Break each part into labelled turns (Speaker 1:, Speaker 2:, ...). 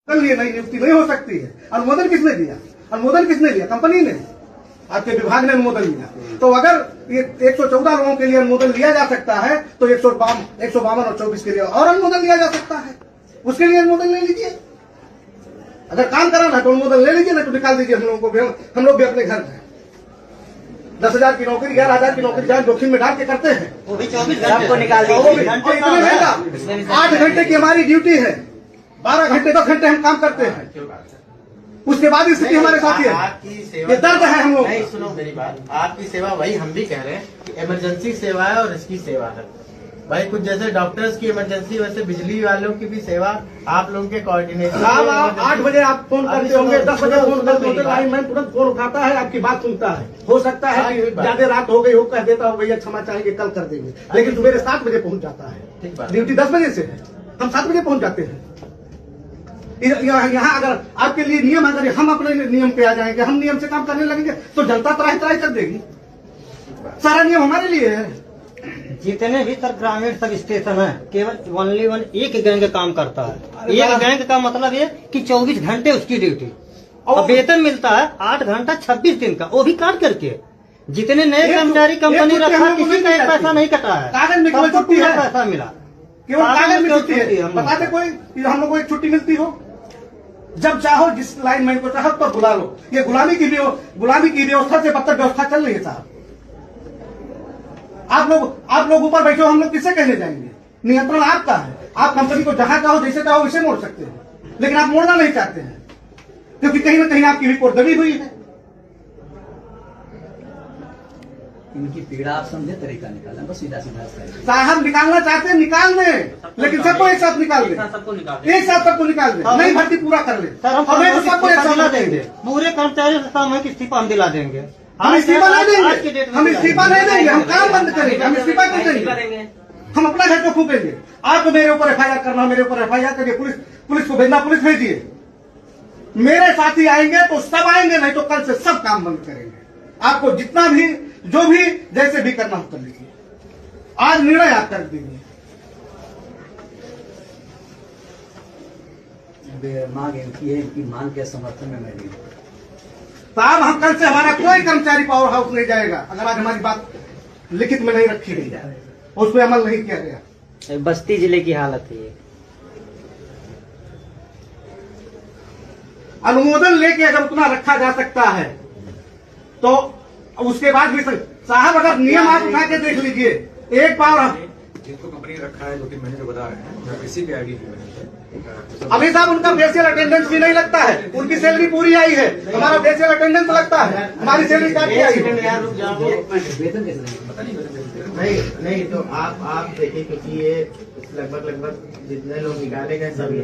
Speaker 1: लिए नहीं नियुक्ति नहीं हो सकती है। अनुमोदन किसने दिया? अनुमोदन किसने दिया? कंपनी ने, आपके विभाग ने अनुमोदन लिया। तो अगर ये 114 लोगों के लिए अनुमोदन लिया जा सकता है तो 152 और 24 के लिए और अनुमोदन लिया जा सकता है। उसके लिए अनुमोदन ले लीजिए। अगर काम कराना है तो अनुमोदन ले लीजिए, नहीं तो निकाल दीजिए। हम लोगों को भी, हम लोग भी अपने घर में 10,000 की नौकरी, 11,000 की नौकरी जान जोखिम में डाल के करते हैं।
Speaker 2: वो भी 24 घंटे को निकाल दीजिए।
Speaker 1: 8 घंटे की हमारी ड्यूटी है, 12 घंटे 10 घंटे हम काम करते हैं। उसके बाद स्थिति हमारे साथ है।
Speaker 3: आपकी सेवा,
Speaker 1: ये दर्द है हम लोग।
Speaker 3: नहीं, सुनो मेरी बात। आपकी सेवा वही हम भी कह रहे हैं कि इमरजेंसी सेवा है और इसकी सेवा है भाई। कुछ जैसे डॉक्टर्स की इमरजेंसी, वैसे बिजली वालों की भी सेवा आप लोगों के कोऑर्डिनेशन।
Speaker 1: साहब, आप 8 बजे आप फोन करते होंगे, 10 बजे फोन करते होंगे, लाइन मैन तुरंत फोन उठाता है, आपकी बात सुनता है। हो सकता है कि ज्यादा रात हो गई हो, कह देता हो भैया क्षमा चाहेंगे, कल कर देंगे, लेकिन सुबह 7 बजे पहुंच जाता है। ड्यूटी 10 बजे से है, हम 7 बजे पहुंच जाते हैं। यहाँ अगर आपके लिए नियम, अगर हम अपने नियम पे आ जाएंगे, हम नियम से काम करने लगेंगे तो जनता त्राही त्राही कर देगी। सारा नियम हमारे लिए है।
Speaker 2: जितने भी सर ग्रामीण सब स्टेशन है, केवल ओनली वन एक गैंग काम करता है। एक गैंग का मतलब ये कि 24 घंटे उसकी ड्यूटी और वेतन मिलता है 8 घंटा 26 दिन का, वो भी काट करके। जितने नए कर्मचारी कंपनी रखा, किसी का एक पैसा नहीं कटा है,
Speaker 1: कागज में केवल छुट्टी है,
Speaker 2: पैसा मिला,
Speaker 1: केवल कागज में छुट्टी है। बताते कोई हम लोग को एक छुट्टी मिलती हो? जब चाहो जिस लाइन मैन को चाहो तो बुला लो। ये गुलामी की व्यवस्था से बदतर व्यवस्था चल रही है साहब। आप लोग ऊपर बैठे हो, हम लोग किससे कहने जाएंगे? नियंत्रण आपका है। आप कंपनी को जहां चाहो जैसे चाहो वैसे मोड़ सकते हैं, लेकिन आप मोड़ना नहीं चाहते हैं क्योंकि कहीं ना कहीं आपकी रिपोर्ट दबी हुई है।
Speaker 4: इनकी पीड़ा आप समझे, तरीका निकालना बस, सीधा सीधा
Speaker 1: साहब निकालना चाहते हैं निकाल दें, लेकिन सबको एक साथ निकाल दें, एक साथ सबको निकाल दें, नहीं भर्ती पूरा कर ले। हमें तो सबको एक साथ देंगे,
Speaker 2: पूरे कर्मचारी सामूहिक इस्तीफा हम दिला देंगे।
Speaker 1: हम इस्तीफा नहीं देंगे, हम इस्तीफा नहीं देंगे, हम काम बंद करेंगे, हम इस्तीफा क्यों देंगे? हम अपना घर को फूकेंगे। आपको मेरे ऊपर FIR करना, मेरे ऊपर FIR करिए, पुलिस को भेजना, पुलिस भेजिए। मेरे साथी आएंगे तो सब आएंगे, नहीं तो कल से सब काम बंद करेंगे। आपको जितना भी, जो भी, जैसे भी करना हो कर लीजिए। आज निर्णय आप कर दीजिए।
Speaker 4: मांग इनकी है, इनकी मांग के समर्थन में मैं नहीं।
Speaker 1: साहब, हम कल से, हमारा कोई कर्मचारी पावर हाउस नहीं जाएगा अगर आज हमारी बात लिखित में नहीं रखी गई है, उस पर अमल नहीं किया गया।
Speaker 2: बस्ती जिले की हालत है ये।
Speaker 1: अनुमोदन लेके अगर उतना रखा जा सकता है तो उसके बाद भी साहब, अगर नियम आप उठा के देख लीजिए, एक बार
Speaker 5: जिनको कंपनी रखा है 2-3 महीने से बता रहे हैं, किसी भी आईडी
Speaker 1: अभी साहब उनका फेशियल अटेंडेंस भी नहीं लगता है। उनकी सैलरी पूरी आई है, हमारा फेशियल अटेंडेंस लगता है, हमारी सैलरी काट के आई है।
Speaker 4: वेतन कैसे
Speaker 3: नहीं तो आप देखिए, क्योंकि ये लगभग जितने लोग निकाले गए सभी,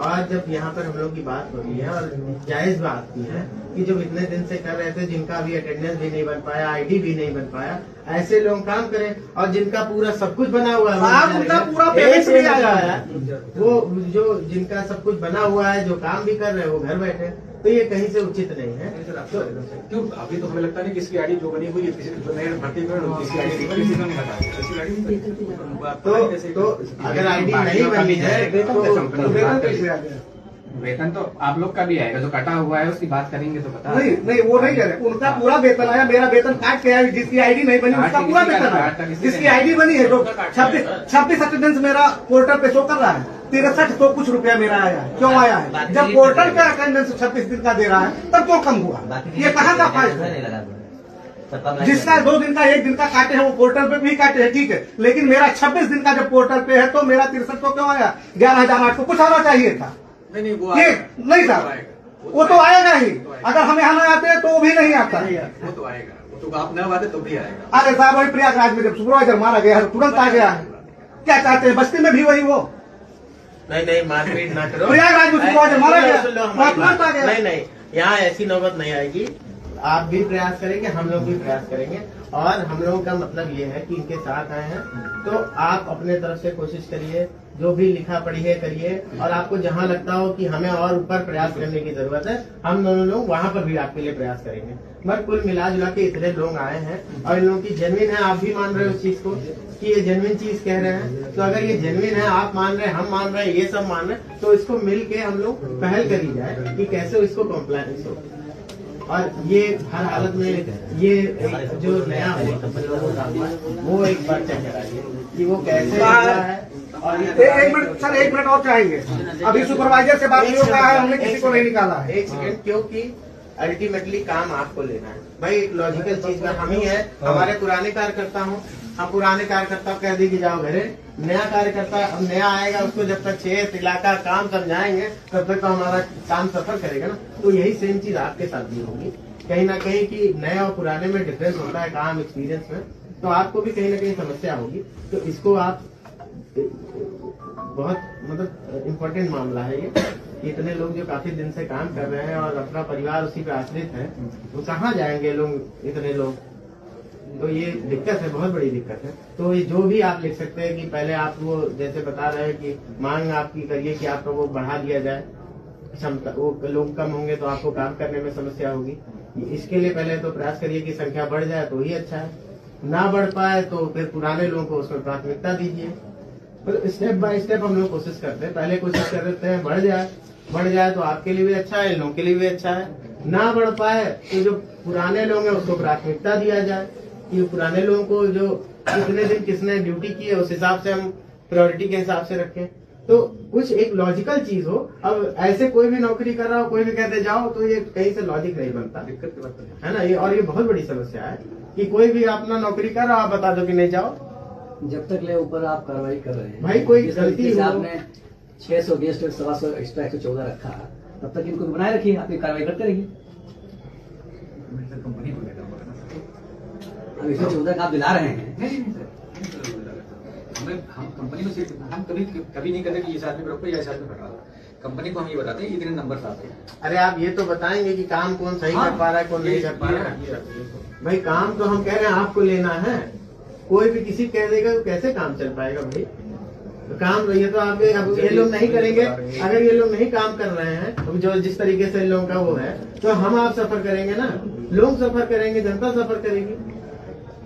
Speaker 3: और जब यहाँ पर हम लोग की बात हो रही है और जायज बात की है कि जो इतने दिन से कर रहे थे, जिनका अभी अटेंडेंस भी नहीं बन पाया, आईडी भी नहीं बन पाया, ऐसे लोग काम करें, और जिनका पूरा सब कुछ बना हुआ है,
Speaker 1: उनका पूरा पेमेंट भी आया है,
Speaker 3: वो जो जिनका सब कुछ बना हुआ है, जो काम भी कर रहे हैं, वो घर बैठे, तो ये कहीं से उचित नहीं है।
Speaker 5: तो क्यों अभी तो हमें लगता नहीं कि इसकी आईडी जो बनी हुई है, किसी नए भर्ती में किसी आईडी किसी को नहीं पता।
Speaker 3: तो अगर आईडी नहीं बनी है तो
Speaker 6: वेतन तो आप लोग का भी आएगा, जो कटा हुआ है उसकी बात करेंगे तो बता।
Speaker 1: नहीं वो नहीं कह रहे, उनका पूरा वेतन आया, मेरा वेतन काट के आया। जिसकी आईडी नहीं बनी उसका पूरा वेतन आया, जिसकी आईडी बनी है, जो 26 अटेंडेंस मेरा पोर्टल पे शो कर रहा है, 63 कुछ रुपया मेरा आया है। क्यों आया है? जब पोर्टल पे अटेंडेंस 26 दिन का दे रहा है तब क्यों कम हुआ? ये कहाँ का फायदा है? जिसका 2 दिन का 1 दिन का काटे हैं वो पोर्टल पे भी काटे हैं, ठीक है, लेकिन मेरा 26 दिन का जब पोर्टल पे है तो मेरा 63 क्यों आया? 11,800 कुछ आना चाहिए था।
Speaker 5: नहीं वो
Speaker 1: ये नहीं साहब, वो तो आएगा ही। अगर हम यहाँ न आते तो वो भी नहीं आता।
Speaker 5: वो तो आएगा, वो तो आप न आते तो भी आएगा।
Speaker 1: अरे साहब, वही प्रयागराज में जब सुपरवाइजर मारा गया है तुरंत आ गया है। क्या चाहते हैं? बस्ती में भी वही वो
Speaker 3: नहीं मारपीट ना करो।
Speaker 1: प्रयागराज में सुपरवाइजर मारा गया, तुरंत आ गया।
Speaker 3: नहीं, यहाँ ऐसी नौबत नहीं आएगी। आप भी प्रयास करेंगे, हम लोग भी प्रयास करेंगे, और हम लोगों का मतलब ये है कि इनके साथ आए हैं तो आप अपने तरफ से कोशिश करिए, जो भी लिखा पढ़ी है करिए, और आपको जहाँ लगता हो कि हमें और ऊपर प्रयास करने की जरूरत है, हम दोनों लोग वहाँ पर भी आपके लिए प्रयास करेंगे। मगर कुल मिला जुला के इतने लोग आए हैं और इन लोगों की जेन्युइन है, आप भी मान रहे हो उस चीज को कि ये जेन्युइन चीज कह रहे हैं, तो अगर ये जेन्युइन है, आप मान रहे हैं, हम मान रहे हैं, ये सब मान रहे हैं, तो इसको मिल के हम लोग पहल करी जाए कि कैसे इसको कॉम्प्लायंस हो। और ये हर हालत में ये जो नया वो एक बार चेक कराइए कि वो कैसे हुआ है। और
Speaker 1: एक मिनट सर, 1 मिनट और चाहेंगे। अभी सुपरवाइजर से बात नहीं हो रहा है, हमने किसी को नहीं निकाला है।
Speaker 3: एक सेकंड, क्योंकि अल्टीमेटली काम आपको लेना है भाई। एक लॉजिकल चीज में हम ही है, हमारे पुराने कार्यकर्ता हूँ, हम पुराने कार्यकर्ता कह दी कि जाओ घरे, नया कार्यकर्ता अब नया आएगा, उसको जब तक क्षेत्र इलाका काम समझाएंगे तब तक तो हमारा काम सफर करेगा ना। तो यही सेम चीज आपके साथ भी होगी कहीं ना कहीं कि नए और पुराने में डिफरेंस होता है काम एक्सपीरियंस में, तो आपको भी कहीं ना कहीं समस्या होगी। तो इसको आप बहुत मतलब इम्पोर्टेंट मामला है ये। इतने लोग जो काफी दिन से काम कर रहे हैं और अपना परिवार उसी पे आश्रित है, वो कहाँ जाएंगे लोग, इतने लोग। तो ये दिक्कत है, बहुत बड़ी दिक्कत है। तो ये जो भी आप लिख सकते हैं कि पहले आप वो जैसे बता रहे हैं कि मांग आपकी करिए कि आपका वो बढ़ा दिया जाए, क्षमता वो लोग कम होंगे तो आपको काम करने में समस्या होगी। इसके लिए पहले तो प्रयास करिए कि संख्या बढ़ जाए तो ही अच्छा है, ना बढ़ पाए तो फिर पुराने लोगों को उसमें प्राथमिकता दीजिए। तो स्टेप बाय स्टेप हम लोग कोशिश करते हैं, पहले कोशिश कर देते हैं बढ़ जाए तो आपके लिए भी अच्छा है, इन लोगों के लिए भी अच्छा है। ना बढ़ पाए तो जो पुराने लोग हैं उसको प्राथमिकता दिया जाए कि पुराने लोगों को जो कितने दिन किसने ड्यूटी की है उस हिसाब से हम प्रायोरिटी के हिसाब से रखें। तो कुछ एक लॉजिकल चीज हो। अब ऐसे कोई भी नौकरी कर रहा हो, कोई भी कहते जाओ, तो ये कहीं से लॉजिक नहीं बनता,
Speaker 5: दिक्कत की बात
Speaker 3: है ना। ये और ये बहुत बड़ी समस्या है कि कोई भी अपना नौकरी कर रहा हो, आप बता दो कि नहीं जाओ।
Speaker 4: जब तक ले ऊपर आप कार्रवाई कर रहे हैं
Speaker 3: भाई कोई
Speaker 4: जिस
Speaker 3: गलती
Speaker 4: तरीके से
Speaker 3: हो-
Speaker 4: आपने 600 गेस्ट 125 एक्स्ट्रा 114 रखा, तब तक इनको बनाए रखिए, आपकी कार्रवाई करते रहिए।
Speaker 5: कंपनी को देता हूँ।
Speaker 4: अब 114 का आप दिला रहे हैं,
Speaker 5: नहीं सर, हम कंपनी को सिर्फ हम कभी नहीं कहते कि इस आदमी पर रखो या इस आदमी पर रखो। कंपनी को हम ये बताते हैं इतने नंबर आते हैं।
Speaker 3: अरे आप ये तो बताएंगे कि काम कौन सही कर पा रहा है, कौन नहीं कर पा रहा है। भाई काम तो हम कह रहे हैं आपको लेना है, कोई भी किसी कह देगा तो कैसे काम चल पाएगा भाई। तो काम ये तो आप अब ये लोग नहीं करेंगे, अगर ये लोग नहीं काम कर रहे हैं तो जो जिस तरीके से इन लोगों का वो है, तो हम आप सफर करेंगे ना, लोग सफर करेंगे, जनता सफर करेगी।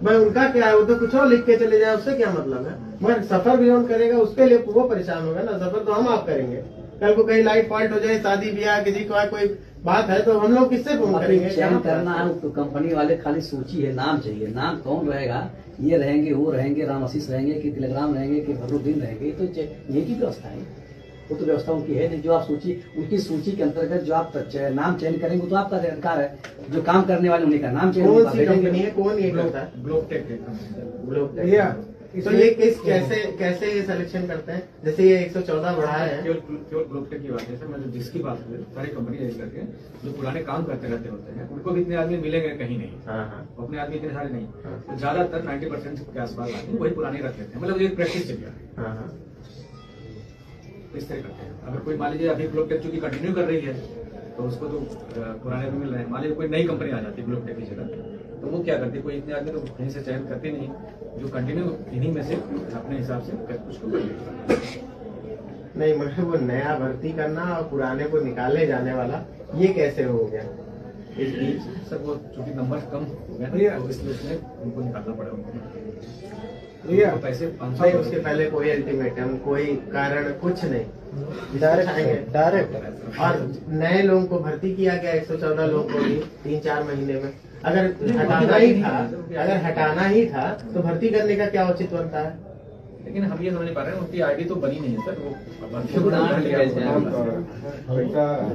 Speaker 3: भाई उनका क्या है, वो तो कुछ और लिख के चले जाए, उससे क्या मतलब है। मगर सफर भी हम करेगा, उसके लिए वो परेशान होगा ना। सफर तो हम आप करेंगे, कल को कहीं लाइट फॉल्ट हो जाए, शादी ब्याह किसी को कोई बात है तो हम लोग किससे फोन करेंगे।
Speaker 4: चयन करना है तो कंपनी वाले खाली सूची है, नाम चाहिए, नाम कौन रहेगा, ये रहेंगे, वो रहेंगे, राम आशीष रहेंगे कि तिलकराम रहेंगे कि फखरुद्दीन रहेंगे, तो ये की व्यवस्था है। वो तो व्यवस्था उनकी है, जो आप सूची, उनकी सूची के अंतर्गत जो आप नाम चयन करेंगे तो आपका अधिकार है। जो काम करने वाले उन्हीं का नाम चयन
Speaker 3: कौन सी कंपनी है, कौन ये होता है, ग्लोबटेक। तो ये किस कैसे ये सिलेक्शन करते हैं, जैसे ये 114 बढ़ाए हैं।
Speaker 5: केवल ग्लोबटेक की बात है सर, मतलब जिसकी बात है सारी कंपनी रजिस्टर करके जो पुराने काम करते रहते होते हैं उनको भी इतने आदमी मिलेंगे कहीं नहीं। अपने आदमी इतने सारे नहीं, तो ज्यादातर 90% के आसपास आदमी वही पुराने रख लेते हैं, मतलब ये प्रैक्टिस चल गया है। इस तरह करते हैं। अगर कोई मान लीजिए अभी ग्लोबटेक चूंकि कंटिन्यू कर रही है तो उसको तो पुराने भी मिल रहे हैं। मान लीजिए कोई नई कंपनी आ जाती है ग्लोबटेक की जगह, तो वो क्या करती है, कोई इतने आदमी तो कहीं से चयन करते नहीं, जो कंटिन्यू इन्हीं में से अपने हिसाब से कुछ को कर लेते हैं।
Speaker 3: नहीं मगर वो नया भर्ती करना और पुराने को निकालने जाने वाला, ये कैसे हो गया इस बीच।
Speaker 5: सर वो चूंकि नंबर कम हो गए तो इसलिए उसमें उनको निकालना पड़ा उनको पैसे 500।
Speaker 3: नहीं उसके पहले कोई अल्टीमेटम, कोई कारण, कुछ नहीं, डायरेक्ट। और नए लोगों को भर्ती किया गया 114 लोगों को भी 3-4 महीने में। अगर हटाना ही था तो भर्ती करने का क्या उचित बनता है।
Speaker 5: लेकिन हम ये समझ नहीं पा रहे हैं, उनकी आईडी तो बनी नहीं है सर।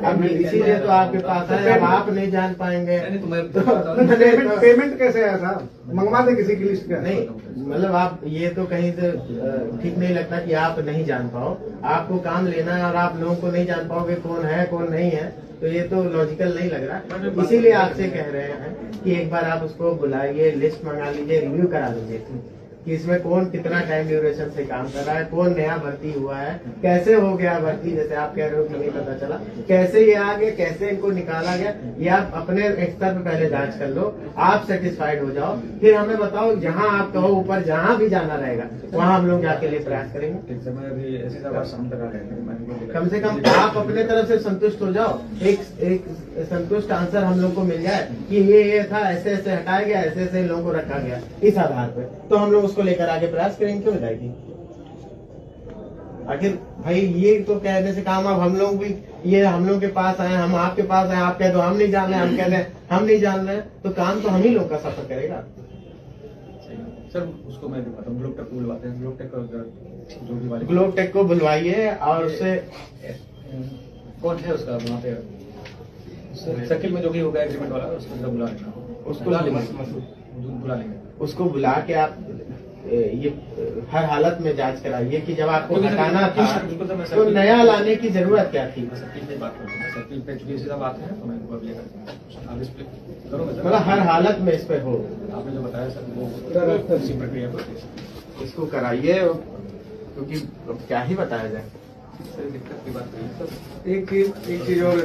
Speaker 3: अब इसीलिए तो आपके पास है, अब आप नहीं जान पाएंगे।
Speaker 1: पेमेंट कैसे आया था, मंगवा दे किसी की लिस्ट का।
Speaker 3: नहीं मतलब आप ये तो कहीं से ठीक नहीं लगता कि आप नहीं जान पाओ, आपको काम लेना है और आप लोगों को नहीं जान पाओगे कौन है कौन नहीं है, तो ये तो लॉजिकल नहीं लग रहा। इसीलिए आपसे कह रहे हैं कि एक बार आप उसको बुलाइए, लिस्ट मंगा लीजिए, रिव्यू करा लीजिए कि इसमें कौन कितना टाइम ड्यूरेशन से काम कर रहा है, कौन नया भर्ती हुआ है, कैसे हो गया भर्ती, जैसे आप कह रहे हो कि नहीं पता चला, कैसे ये आ गया, कैसे इनको निकाला गया, ये आप अपने स्तर पे पहले जांच कर लो, आप सेटिस्फाइड हो जाओ, फिर हमें बताओ, जहां आप कहो ऊपर जहां भी जाना रहेगा वहां हम लोग जाके लिए प्रयास करेंगे।
Speaker 5: ठीक है, मैं अभी ऐसी बात शाम तक आ रहे हैं, मैं इनको
Speaker 3: कम से कम आप अपने तरफ से संतुष्ट हो जाओ, एक संतुष्ट आंसर हम लोग को मिल जाए कि ये था, ऐसे ऐसे हटाया गया, ऐसे ऐसे लोगों को रखा गया, इस आधार पे तो हम लोग उसको लेकर आगे प्रयास करेंगे। क्यों बताएगी आखिर भाई, ये तो कहने से काम, अब हम लोग भी ये हम लोग के पास आए, हम आपके पास आए, आप कह दो हम नहीं जान रहे, हम कह रहे हम नहीं जान रहे, तो काम तो हम ही लोग का सफर करेगा।
Speaker 5: सर उसको मैं दिखाता हूँ, ग्लोब टेक को बुलवाते हैं, ग्लोब टेक का जो भी वाले
Speaker 3: ग्लोब टेक को बुलवाइए और उससे
Speaker 5: कौन है उसका वहाँ पे सर्किल में जो भी होगा एग्रीमेंट वाला, उसको जरा बुला लेना,
Speaker 3: उसको
Speaker 5: बुला लेंगे।
Speaker 3: उसको बुला के आप ये हर हालत में जांच कराइए कि जब आपको हटाना था तो नया लाने की जरूरत क्या थी।
Speaker 5: सर्किल पे बात करूँ, सर्किल पे चूंकि सीधा बात है तो मैं इनको अब ये करता हूँ, आप इस पे करो,
Speaker 3: मतलब हर हालत में इस पे हो,
Speaker 5: आपने जो बताया सर वो इसी प्रक्रिया पर
Speaker 3: इसको कराइए, क्योंकि अब क्या ही बताया जाए।
Speaker 5: सर दिक्कत की बात नहीं सर।
Speaker 1: एक चीज और,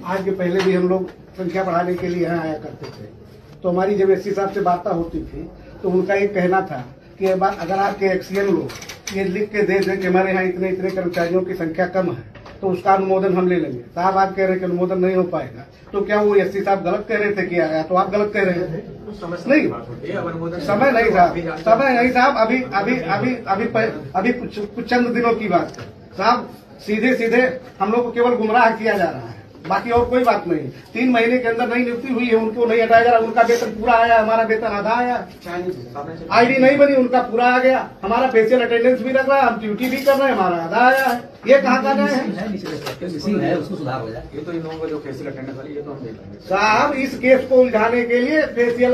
Speaker 1: आज के पहले भी हम लोग संख्या बढ़ाने के लिए यहाँ आया करते थे, तो हमारी जब एससी साहब से वार्ता होती थी तो उनका एक कहना था कि अगर आपके एक्सीएन लोग ये लिख के दे दें कि हमारे यहाँ इतने इतने कर्मचारियों की संख्या कम है तो उसका अनुमोदन हम ले लेंगे। साहब आप कह रहे हैं कि अनुमोदन नहीं हो पाएगा, तो क्या वो एससी साहब गलत कह रहे थे कि आया, तो आप गलत कह रहे हैं? नहीं, समय नहीं साहब, समय नहीं साहब, अभी कुछ चंद दिनों की बात है साहब। सीधे सीधे हम लोग को केवल गुमराह किया जा रहा है, बाकी और कोई बात नहीं। 3 महीने के अंदर नई नियुक्ति हुई है, उनको नहीं हटाया जा रहा, उनका वेतन पूरा आया, हमारा वेतन आधा आया, आईडी नहीं बनी, उनका पूरा आ गया, हमारा फेशियल अटेंडेंस भी लग रहा है, हम ड्यूटी भी कर रहे हैं, हमारा आधा आया है। ये कहाँ का न्याय है?
Speaker 4: उसको सुधार हो जाए।
Speaker 5: ये तो इन लोगों का जो फेशियल अटेंडेंस वाली, ये तो हम देख लेंगे
Speaker 1: साहब। इस केस को उलझाने के लिए फेशियल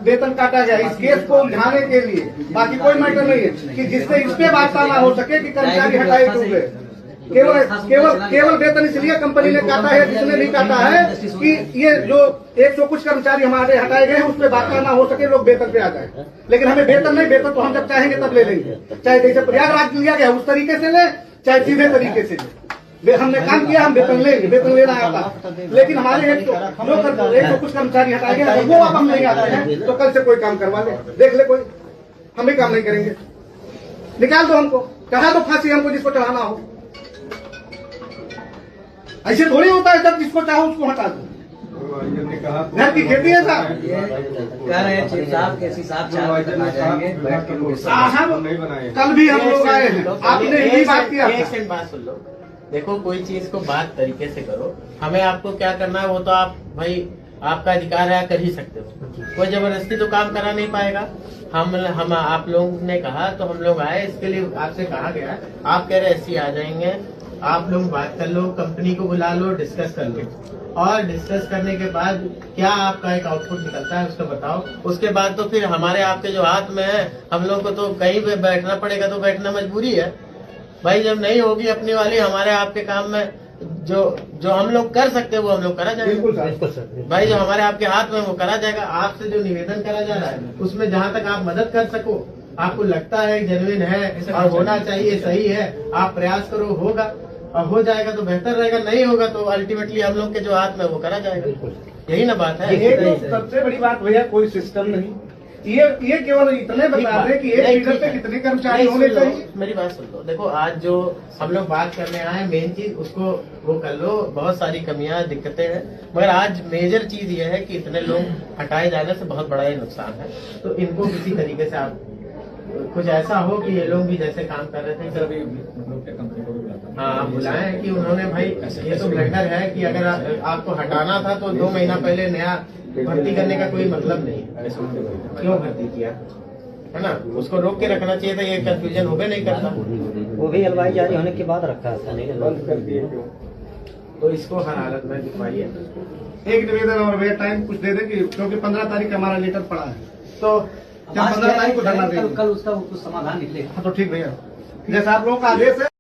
Speaker 1: वेतन काटा गया, इस केस को उलझाने के लिए, बाकी कोई मैटर नहीं है कि जिससे इस पे वार्ता ना हो सके कि कर्मचारी हटाए क्यों। केवल वेतन इसलिए कंपनी ने काटा है, जिसने भी काटा है कि ये जो 100 कुछ कर्मचारी हमारे हटाए गए हैं उस पर बात ना हो सके, लोग वेतन पे आ जाए। लेकिन हमें वेतन नहीं, वेतन तो हम जब चाहेंगे तब ले लेंगे, चाहे जैसे प्रयागराज लिया गया उस तरीके से ले, चाहे सीधे तरीके से ले। हमने काम किया, हम वेतन लेंगे, वेतन लेना आता। लेकिन हमारे 100 कुछ कर्मचारी हटाए गए हैं, वो अब हम नहीं आते हैं, तो कल से कोई काम करवा ले, देख ले कोई, हम भी काम नहीं करेंगे। निकाल दो हमको, चढ़ा दो फांसी हमको जिसको चढ़ाना हो। ऐसे थोड़ी होता है, जब जिसको चाहो उसको हटा दो। घर की खेती है साहब,
Speaker 4: कह रहे हैं चीफ साहब के हिसाब से आ जाएंगे, बैठ के लोग
Speaker 1: साहब कल भी हम लोग आए हैं, आपने यही बात किया।
Speaker 3: एक सेकंड बात सुन लो, देखो कोई चीज को बात तरीके से करो, हमें आपको क्या करना है वो तो आप भाई आपका अधिकार है, कर ही सकते हो, कोई जबरदस्ती तो काम करा नहीं पाएगा। हम आप लोगों ने कहा तो हम लोग आए, इसके लिए आपसे कहा गया, आप कह रहे एससी आ जाएंगे, आप लोग बात कर लो, कंपनी को बुला लो, डिस्कस कर लो, और डिस्कस करने के बाद क्या आपका एक आउटपुट निकलता है उसको बताओ। उसके बाद तो फिर हमारे आपके जो हाथ में है, हम लोग को तो कहीं पे बैठना पड़ेगा, तो बैठना मजबूरी है भाई। जब नहीं होगी अपनी वाली, हमारे आपके काम में जो हम लोग कर सकते हैं वो हम लोग करा जाएगा भाई, जो हमारे आपके हाथ में वो करा जाएगा। आपसे जो निवेदन करा जा रहा है उसमें जहाँ तक आप मदद कर सको, आपको लगता है जेन्युइन है और होना चाहिए, सही है, आप प्रयास करो, होगा और हो जाएगा तो बेहतर रहेगा, नहीं होगा तो अल्टीमेटली हम लोग के जो हाथ में वो करा जाएगा। यही ना बात है।
Speaker 1: ये तो सबसे बड़ी बात भैया, कोई सिस्टम नहीं, ये केवल इतने बता रहे कि एक लीडर पे कितने कर्मचारी होने चाहिए।
Speaker 3: मेरी बात सुन लो, देखो आज जो हम लोग बात करने आए, मेन चीज उसको वो कर लो। बहुत सारी कमियां दिक्कतें हैं, मगर आज मेजर चीज ये है कि इतने लोग हटाए जाने से बहुत बड़ा ये नुकसान है। तो इनको किसी तरीके से आप कुछ ऐसा हो कि ये लोग भी जैसे काम कर रहे थे,
Speaker 5: सर अभी कंपनी को भी बुलाता हूं।
Speaker 3: हाँ बुलाएं कि उन्होंने भाई ये तो ब्लंडर है कि अगर आपको हटाना था तो 2 महीना पहले नया भर्ती करने का कोई मतलब नहीं, क्यों भर्ती किया है ना, उसको रोक के रखना चाहिए था। ये कंफ्यूजन हो गया नहीं करता,
Speaker 2: वो भी एलवाई जारी होने के बाद रखा था, नहीं
Speaker 1: बंद कर दिए।
Speaker 3: तो इसको हर हालत में दिखवाइए।
Speaker 1: एक निवेदन और वे टाइम कुछ दे दे कि क्योंकि 15 तारीख हमारा लेटर पड़ा है, तो जब 15 तारीख को धरना देंगे
Speaker 4: कल उसका कुछ समाधान निकलेगा।
Speaker 1: तो ठीक भैया, जैसा आप लोगों का आदेश है।